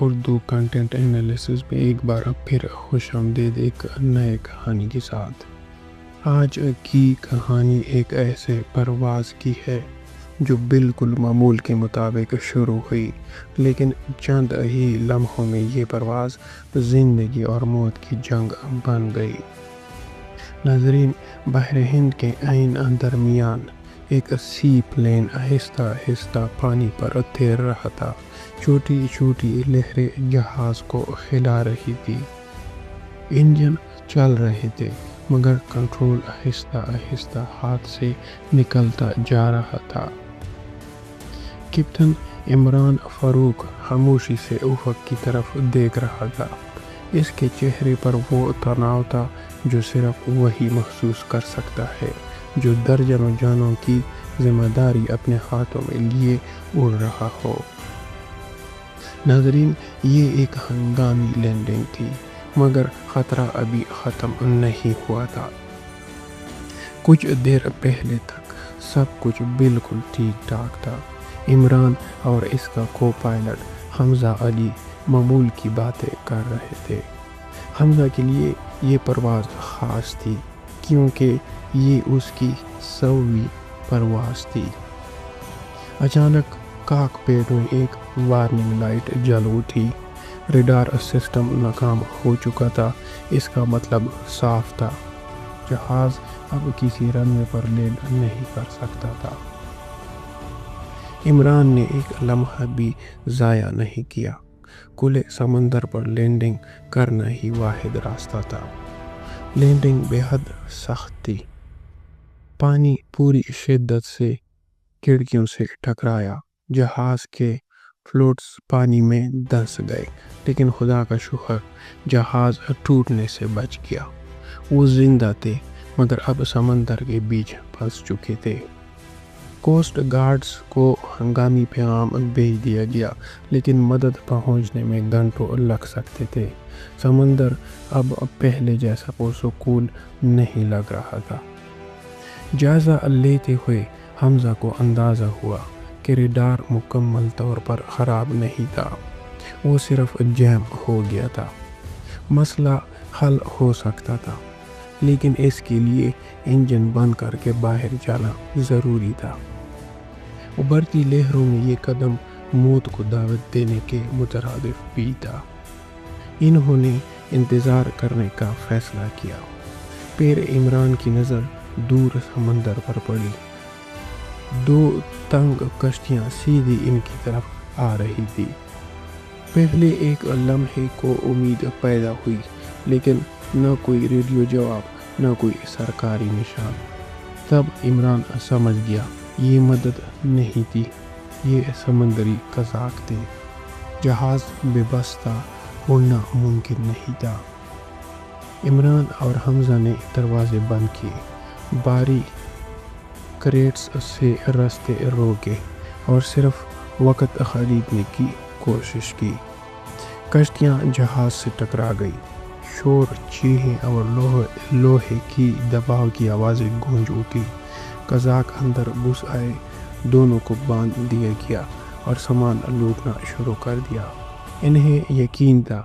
Urdu content analysis میں ایک بار پھر خوش آمدید ایک نئے کہانی کے ساتھ۔ آج کی کہانی ایک ایسے پرواز کی ہے جو بالکل معمول کے مطابق شروع ہوئی، لیکن چند ہی لمحوں میں یہ پرواز زندگی اور موت کی جنگ بن گئی۔ ناظرین، بحر ہند کے عین درمیان ایک سی پلین آہستہ آہستہ پانی پر تیر رہا تھا۔ چھوٹی چھوٹی لہریں جہاز کو ہلا رہی تھی، انجن چل رہے تھے، مگر کنٹرول آہستہ آہستہ ہاتھ سے نکلتا جا رہا تھا۔ کیپٹن عمران فاروق خاموشی سے افق کی طرف دیکھ رہا تھا۔ اس کے چہرے پر وہ تناؤ تھا جو صرف وہی محسوس کر سکتا ہے جو درجنوں جانوں کی ذمہ داری اپنے ہاتھوں میں لیے اڑ رہا ہو۔ ناظرین، یہ ایک ہنگامی لینڈنگ تھی، مگر خطرہ ابھی ختم نہیں ہوا تھا۔ کچھ دیر پہلے تک سب کچھ بالکل ٹھیک ٹھاک تھا۔ عمران اور اس کا کو پائلٹ حمزہ علی معمول کی باتیں کر رہے تھے۔ حمزہ کے لیے یہ پرواز خاص تھی کیونکہ یہ اس کی 100ویں پرواز تھی۔ اچانک کاک پیٹ میں ایک وارننگ لائٹ جل اٹھی۔ ریڈار سسٹم ناکام ہو چکا تھا۔ اس کا مطلب صاف تھا، جہاز اب کسی رن وے پر لینڈ نہیں کر سکتا تھا۔ عمران نے ایک لمحہ بھی ضائع نہیں کیا۔ کھلے سمندر پر لینڈنگ کرنا ہی واحد راستہ تھا۔ لینڈنگ بے حد سخت تھی۔ پانی پوری شدت سے کھڑکیوں سے ٹکرایا۔ جہاز کے فلوٹس پانی میں دھنس گئے، لیکن خدا کا شکر، جہاز ٹوٹنے سے بچ گیا۔ وہ زندہ تھے، مگر اب سمندر کے بیچ پھنس چکے تھے۔ کوسٹ گارڈز کو ہنگامی پیغام بھیج دیا گیا، لیکن مدد پہنچنے میں گھنٹوں لگ سکتے تھے۔ سمندر اب پہلے جیسا پرسکون نہیں لگ رہا تھا۔ جائزہ لیتے ہوئے حمزہ کو اندازہ ہوا کہ ریڈار مکمل طور پر خراب نہیں تھا، وہ صرف جیم ہو گیا تھا۔ مسئلہ حل ہو سکتا تھا، لیکن اس کے لیے انجن بند کر کے باہر جانا ضروری تھا۔ ابھرتی لہروں میں یہ قدم موت کو دعوت دینے کے مترادف بھی تھا۔ انہوں نے انتظار کرنے کا فیصلہ کیا۔ پھر عمران کی نظر دور سمندر پر پڑی۔ دو تنگ کشتیاں سیدھی ان کی طرف آ رہی تھی۔ پہلے ایک لمحے کو امید پیدا ہوئی، لیکن نہ کوئی ریڈیو جواب، نہ کوئی سرکاری نشان۔ تب عمران سمجھ گیا، یہ مدد نہیں تھی، یہ سمندری قزاق تھے۔ جہاز بے بس تھا، اڑنا ممکن نہیں تھا۔ عمران اور حمزہ نے دروازے بند کیے، بھاری کریٹس سے راستے روکے اور صرف وقت خریدنے کی کوشش کی۔ کشتیاں جہاز سے ٹکرا گئی۔ شور، چیخیں اور لوہے کی دباؤ کی آوازیں گونج اٹھی۔ قزاق اندر گھس آئے، دونوں کو باندھ دیا گیا اور سامان لوٹنا شروع کر دیا۔ انہیں یقین تھا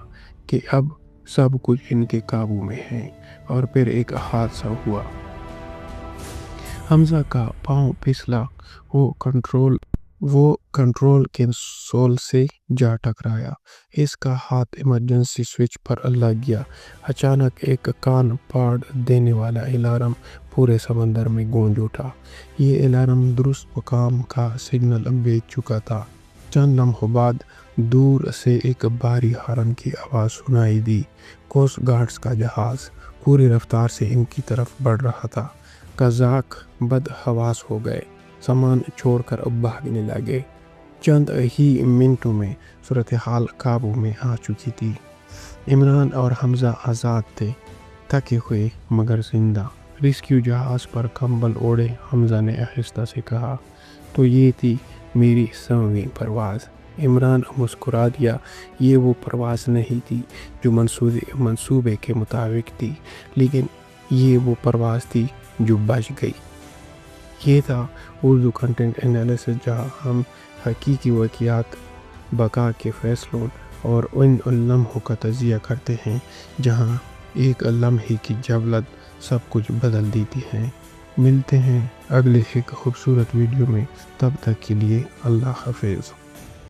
کہ اب سب کچھ ان کے قابو میں ہے، اور پھر ایک حادثہ ہوا۔ حمزہ کا پاؤں پھسلا، وہ کنٹرول کنسول سے جا ٹکرایا۔ اس کا ہاتھ ایمرجنسی سوئچ پر لگ گیا۔ اچانک ایک کان پھاڑ دینے والا الارم پورے سمندر میں گونج اٹھا۔ یہ الارم درست مقام کا سگنل بھیج چکا تھا۔ چند لمحوں بعد دور سے ایک بھاری ہارن کی آواز سنائی دی۔ کوسٹ گارڈز کا جہاز پوری رفتار سے ان کی طرف بڑھ رہا تھا۔ قزاق بد حواس ہو گئے، سامان چھوڑ کر بھاگنے لگے۔ چند ہی منٹوں میں صورتحال قابو میں آ چکی تھی۔ عمران اور حمزہ آزاد تھے، تھکے ہوئے مگر زندہ۔ ریسکیو جہاز پر کمبل اوڑھے حمزہ نے آہستہ سے کہا، تو یہ تھی میری 100ویں پرواز۔ عمران مسکرا دیا۔ یہ وہ پرواز نہیں تھی جو منصوبے کے مطابق تھی، لیکن یہ وہ پرواز تھی جو بچ گئی۔ یہ تھا اردو کنٹینٹ انالیسس، جہاں ہم حقیقی واقعات بقا کے فیصلوں اور ان لمحوں کا تجزیہ کرتے ہیں جہاں ایک لمحے کی جولت سب کچھ بدل دیتی ہے۔ ملتے ہیں اگلے ایک خوبصورت ویڈیو میں، تب تک کے لیے اللہ حافظ۔